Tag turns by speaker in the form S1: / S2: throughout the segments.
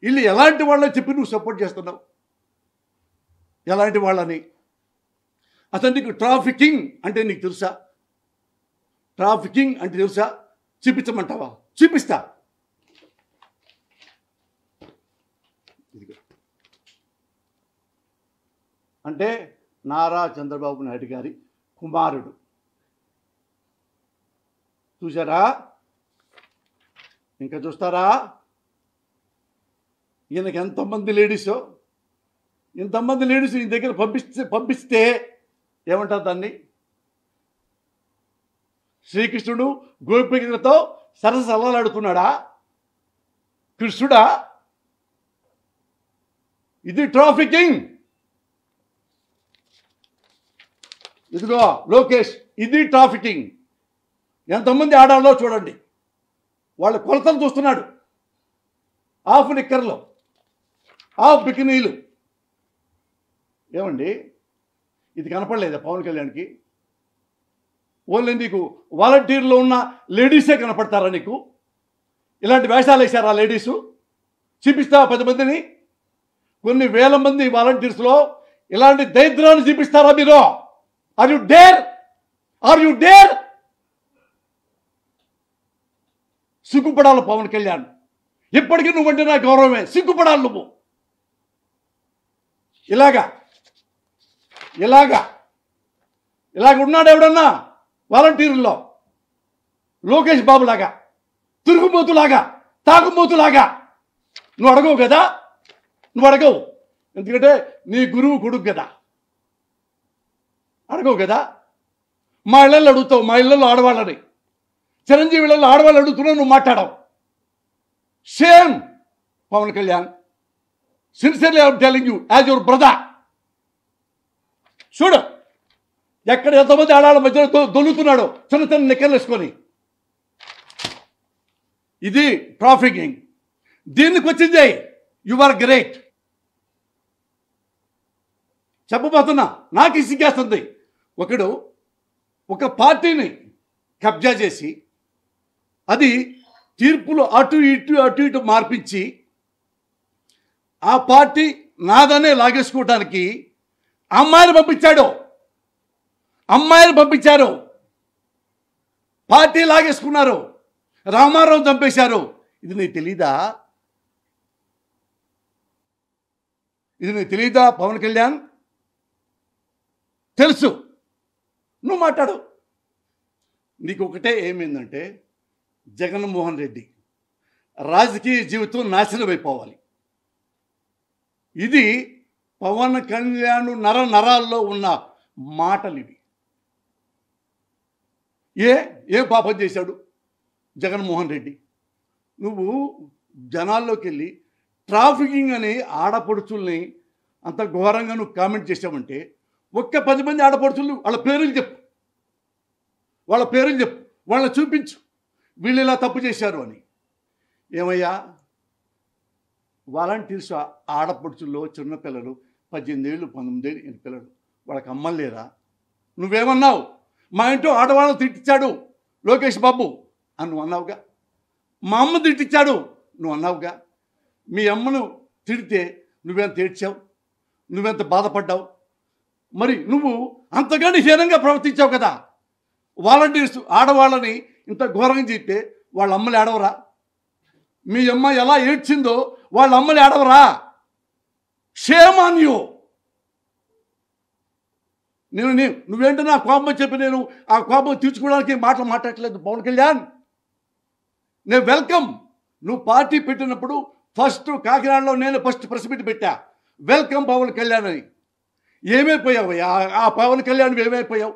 S1: వీళ్ళు ఎలాంటి వాళ్ళని చెప్పి నువ్వు సపోర్ట్ చేస్తున్నావు? ఎలాంటి వాళ్ళని? అసలు నీకు ట్రాఫికింగ్ అంటే నీకు తెలుసా? ట్రాఫికింగ్ అంటే తెలుసా? చూపించమంటావా? చూపిస్తా. అంటే నారా చంద్రబాబు నాయుడు గారి కుమారుడు. చూసారా? ఇంకా చూస్తారా? ఈయనకి ఎంతమంది లేడీసో, ఇంతమంది లేడీస్ ఈ దగ్గర పంపిస్తే ఏమంటారు దాన్ని? శ్రీకృష్ణుడు గోపికలతో సరసలాడుతున్నాడా? కృష్ణుడా? ఇది ట్రాఫికింగ్. ఇదిగో లోకేష్, ఇది ట్రాఫికింగ్. ఎంతమంది ఆడాలో చూడండి. వాళ్ళ కొలతలు చూస్తున్నాడు. హాఫ్ నిక్కర్లో, హాఫ్ బికినీలు. ఏమండి, ఇది కనపడలేదా పవన్ కళ్యాణ్కి? ఓన్లీ నీకు వాలంటీర్లో ఉన్న లేడీసే కనపడతారా నీకు? ఇలాంటి వేషాలు వేశారా లేడీసు? చూపిస్తావా 10 మందిని? కొన్ని వేల మంది వాలంటీర్స్లో ఇలాంటి దరిద్రాన్ని చూపిస్తారా మీరు? Are you dare? Are you dare? సిగ్గుపడాలి పవన్ కళ్యాణ్. ఇప్పటికీ నువ్వంటే నా గౌరవమే. సిగ్గుపడాలి నువ్వు. ఇలాగా ఉన్నాడు ఎవడన్నా వాలంటీర్లో? లోకేష్ బాబు లాగా, తిరుగుబోతులాగా, తాగుబోతులాగా. నువ్వు అడగవు కదా? నువ్వు అడగవు. ఎందుకంటే నీ గురువు కొడుకు కదా. అడగవు కదా? మా ఇళ్ళల్లో అడుగుతావు, మా ఇళ్ళల్లో ఆడవాళ్ళని. చిరంజీవి ఇళ్ళల్లో ఆడవాళ్ళు అడుగుతున్నావు, నువ్వు మాట్లాడవు. Same Pawan Kalyan. Sincerely I'm telling you as your brother. చూడు ఎక్కడ ఎంతమంది ఆడాళ్ళ మధ్యలో దొల్లుతున్నాడో చిన్న చిన్న నిక్కర్లు వేసుకొని. ఇది ట్రాఫికింగ్. దీనికి వచ్చిందే. You are great. చెప్పబోతున్నా, నాకు సిగ్గేస్తుంది. ఒకడు ఒక పార్టీని కబ్జా చేసి అది తీర్పులు అటు ఇటు మార్పించి ఆ పార్టీ నాదనే లాగేసుకోవడానికి అమ్మాయిని పంపించారు. పార్టీ లాగేసుకున్నారు. రామారావు చంపేశారు. ఇది నీకు తెలీదా? పవన్ కళ్యాణ్? తెలుసు. నువ్వు మాట్లాడు. నీకు ఒకటే ఏమైందంటే, జగన్మోహన్ రెడ్డి రాజకీయ జీవితం నాశనం అయిపోవాలి. ఇది పవన్ కళ్యాణ్ నరాల్లో ఉన్న మాటలు ఇవి. ఏ పాపం చేశాడు జగన్మోహన్ రెడ్డి? నువ్వు జనాల్లోకి వెళ్ళి ట్రాఫికింగ్ అని ఆడపడుచుల్ని అంత ఘోరంగా నువ్వు కామెంట్ చేసావంటే, ఒక్క 10 మంది ఆడపడుచులు వాళ్ళ పేర్లు చెప్పు, వాళ్ళని చూపించు, వీళ్ళు ఇలా తప్పు చేశారు అని. ఏమయ్యా, వాలంటీర్స్ ఆడపడుచుల్లో చిన్నపిల్లలు 18 ఏళ్ళు 19 ఏళ్ళు పిల్లలు, వాళ్ళకి అమ్మలు లేరా? నువ్వేమన్నావు? మా ఇంట్లో ఆడవాళ్ళని తిట్టించాడు లోకేష్ బాబు అని నువ్వు అన్నావుగా. మా అమ్మ తిట్టించాడు నువ్వు అన్నావుగా. మీ అమ్మను తిడితే నువ్వెంత ఏడ్చావు, నువ్వెంత బాధపడ్డావు. మరి నువ్వు అంతగాని హీనంగా ప్రవర్తించావు కదా. వాలంటీర్స్ ఆడవాళ్ళని ఇంత ఘోరంగా చెప్తే వాళ్ళ అమ్మలు ఏడవరా? మీ అమ్మ ఎలా ఏడ్చిందో వాళ్ళ అమ్మలు ఏడవరా? Shame on you. నువ్వేంటో నా కోపం చెప్పి నేను ఆ కోపం తీర్చుకోవడానికి మాటలు మాట్లాడట్లేదు పవన్ కళ్యాణ్. నేను వెల్కమ్. నువ్వు పార్టీ పెట్టినప్పుడు ఫస్ట్ కాకినాడలో నేను ఫస్ట్ ప్రెస్ మీట్ పెట్టా, వెల్కమ్ పవన్ కళ్యాణ్ అని. ఏమైపోయావు ఆ పవన్ కళ్యాణ్? ఏమైపోయావు?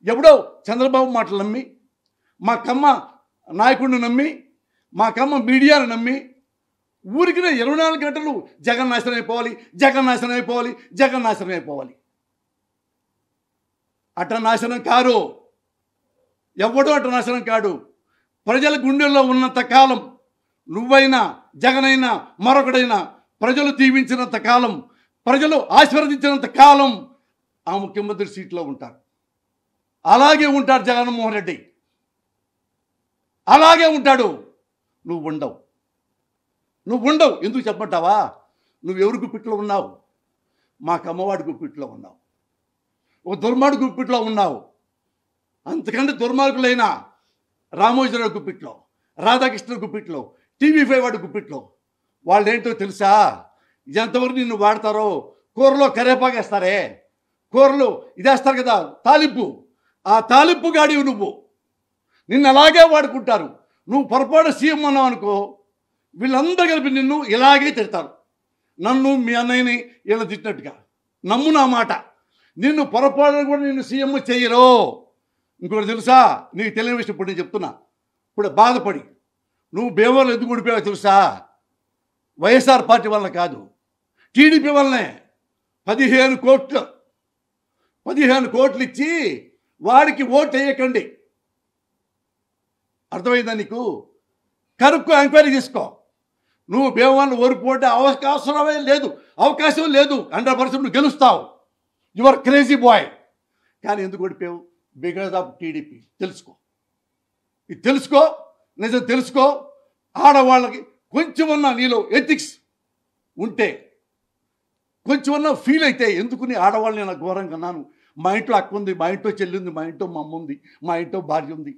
S1: ఎవడో చంద్రబాబు మాటలు నమ్మి, మా కమ్మ నాయకుడిని నమ్మి, మా కమ్మ మీడియాను నమ్మి ఊరికి 24 గంటలు జగన్ నాశనం అయిపోవాలి. అట్ట నాశనం కారు. ఎవడో అట్ట నాశనం కాడు. ప్రజల గుండెల్లో ఉన్నంత కాలం, నువ్వైనా జగనైనా మరొకడైనా, ప్రజలు దీవించినంత కాలం, ప్రజలు ఆశీర్వదించినంత కాలం ఆ ముఖ్యమంత్రి సీట్లో ఉంటారు. అలాగే ఉంటాడు జగన్మోహన్ రెడ్డి, అలాగే ఉంటాడు. నువ్వు ఉండవు. నువ్వు ఉండవు. ఎందుకు చెప్పమంటావా? నువ్వు ఎవరి గుప్పిట్లో ఉన్నావు? మా కమ్మవాడి గుప్పిట్లో ఉన్నావు. ఒక దుర్మార్గు గుప్పిట్లో ఉన్నావు. అంతకంటే దుర్మార్గులైన రామోజీరావు గుప్పిట్లో, రాధాకృష్ణ గుప్పిట్లో, TV5 వాడి గుప్పిట్లో. వాళ్ళు ఏంటో తెలుసా? ఎంతవరకు నిన్ను వాడతారో. కూరలో కరేపాకు వేస్తారే, కూరలో ఇదేస్తారు కదా తాలింపు, ఆ తాలింపు గాడివి నువ్వు. నిన్ను అలాగే వాడుకుంటారు. నువ్వు పొరపాటు సీఎం అన్నావు అనుకో, వీళ్ళందరూ కలిపి నిన్ను ఇలాగే తిడతారు. నన్ను మీ అన్నయ్యని ఇలా తిట్టినట్టుగా. నమ్ము నా మాట. నిన్ను పొరపాటు కూడా నిన్ను సీఎం చెయ్యరు. ఇంకోటి తెలుసా? నీకు తెలియని విషయం ఇప్పుడు నేను చెప్తున్నా. ఇప్పుడు బాధపడి నువ్వు భీమవరంలో ఎందుకు ఊడిపోయావో తెలుసా? వైఎస్ఆర్ పార్టీ వల్ల కాదు, టీడీపీ వల్లనే. 15 కోట్లు ఇచ్చి వాడికి ఓటు వేయకండి. అర్థమైందా నీకు? కనుక్కో, ఎంక్వైరీ చేసుకో. నువ్వు భీమవరంలో ఓడిపోతే అవకాశం లేదు. 100% నువ్వు గెలుస్తావు. Your crazy boy. కానీ ఎందుకు ఓడిపోయావు? Because of TDP. తెలుసుకో, ఇది తెలుసుకో, నిజం తెలుసుకో. ఆడవాళ్ళకి కొంచెమన్నా నీలో ఎథిక్స్ ఉంటే, కొంచెమన్నా ఫీల్ అయితే, ఎందుకు నీ ఆడవాళ్ళని నేను ఘోరంగా అన్నాను. మా ఇంట్లో అక్క ఉంది, మా ఇంట్లో చెల్లి ఉంది, మా ఇంట్లో మా అమ్మ ఉంది, మా ఇంట్లో భార్య ఉంది,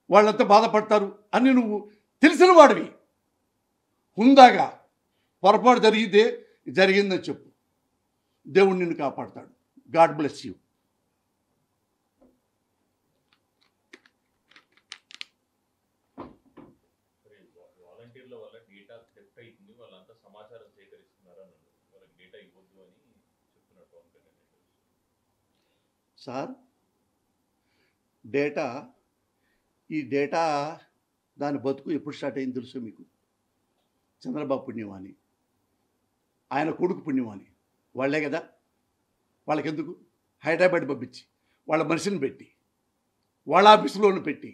S1: వాళ్ళంతా బాధపడతారు అని నువ్వు తెలిసిన వాడివి. హుందాగా పొరపాటు జరిగిందని చెప్పు. దేవుడు నిన్ను కాపాడతాడు. God bless you. సార్, ఈ డేటా దాని బతుకు ఎప్పుడు స్టార్ట్ అయింది తెలుసు మీకు? చంద్రబాబు పుణ్యమాని, ఆయన కొడుకు పుణ్యమాని. వాళ్ళే కదా. వాళ్ళకెందుకు? హైదరాబాద్ పంపించి వాళ్ళ మనిషిని పెట్టి, వాళ్ళ ఆఫీసులోను పెట్టి,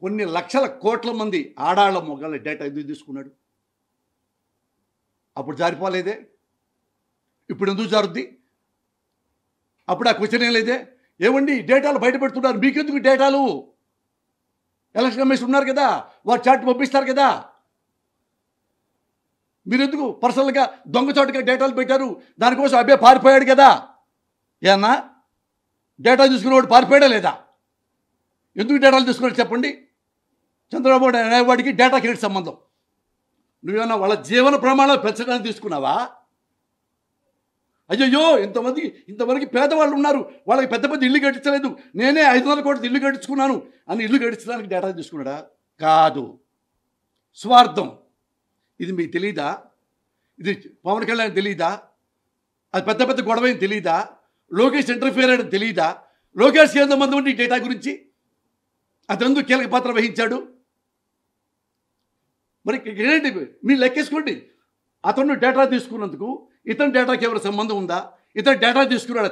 S1: కొన్ని లక్షల కోట్ల మంది ఆడాళ్ళ మొగాళ్ళ డేటా ఎందుకు తీసుకున్నాడు? అప్పుడు జారిపోలేదే, ఇప్పుడు ఎందుకు జారుద్ది? అప్పుడు ఆ క్వశ్చన్ ఏం లేదే. ఏమండి డేటాలు బయటపెడుతున్నారు, మీకెందుకు డేటాలు? ఎలక్షన్ కమిషన్ ఉన్నారు కదా, వారు చాట్ పంపిస్తారు కదా. మీరెందుకు పర్సనల్గా దొంగచాటుగా డేటాలు పెట్టారు? దానికోసం అబ్బాయి పారిపోయాడు కదా. ఏమన్నా డేటా తీసుకునేవాడు పారిపోయాడా లేదా? ఎందుకు డేటాలు తీసుకున్నాడు చెప్పండి? చంద్రబాబు అనేవాడికి డేటాకి ఏంటి సంబంధం? నువ్వేమన్నా వాళ్ళ జీవన ప్రమాణాలు పెంచడానికి తీసుకున్నావా? అయ్యయ్యో, ఇంతమందికి పేదవాళ్ళు ఉన్నారు, వాళ్ళకి పెద్ద ఇల్లు కట్టించలేదు, నేనే 500 కోట్ల ఇల్లు కట్టించుకున్నాను అని ఇల్లు కట్టించడానికి డేటా తీసుకున్నాడా? కాదు, స్వార్థం. ఇది మీకు తెలీదా? ఇది పవన్ కళ్యాణ్ తెలీదా? అది పెద్ద గొడవ ఏం తెలీదా? లోకేష్ ఇంటర్ఫియర్ అయ్యడం తెలీదా? లోకేష్ ఎంతమంది ఉండి డేటా గురించి అతను కీలక పాత్ర వహించాడు. మరి ఏంటి మీరు లెక్కేసుకోండి. అతను డేటా తీసుకున్నందుకు ఇతని డేటాకి ఎవరి సంబంధం ఉందా? ఇతను డేటా తీసుకున్నాడా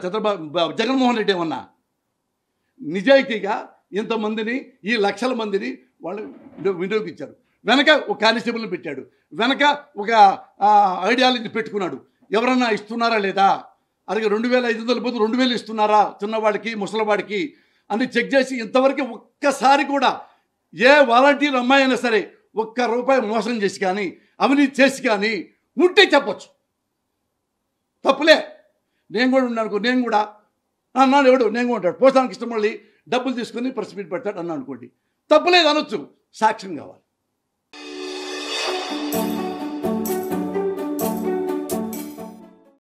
S1: జగన్మోహన్ రెడ్డి ఏమన్నా? నిజాయితీగా ఇంతమందిని, ఈ లక్షల మందిని వాళ్ళు వినియోగించారు. వెనక ఒక కానిస్టేబుల్ని పెట్టాడు, వెనక ఒక ఐడియాలజీ పెట్టుకున్నాడు. ఎవరన్నా ఇస్తున్నారా లేదా? అలాగే 2500 పోతే 2000 ఇస్తున్నారా చిన్నవాడికి ముసలివాడికి అని చెక్ చేసి ఇంతవరకు ఒక్కసారి కూడా ఏ వాలంటీర్ అమ్మాయి అయినా సరే ₹1 మోసం చేసి కానీ అవినీతి చేసి కానీ ఉంటే చెప్పొచ్చు. తప్పులే. నేను కూడా ఉన్నాను, నేను కూడా అన్నాను. ఎవడు నేను కూడా ఉంటాడు. పోసానికి ఇష్టం మళ్ళీ డబ్బులు తీసుకుని ప్రెస్ మీట్ పెడతాడు అన్నా అనుకోండి, తప్పులేదు అనొచ్చు. సాక్ష్యం కావాలి.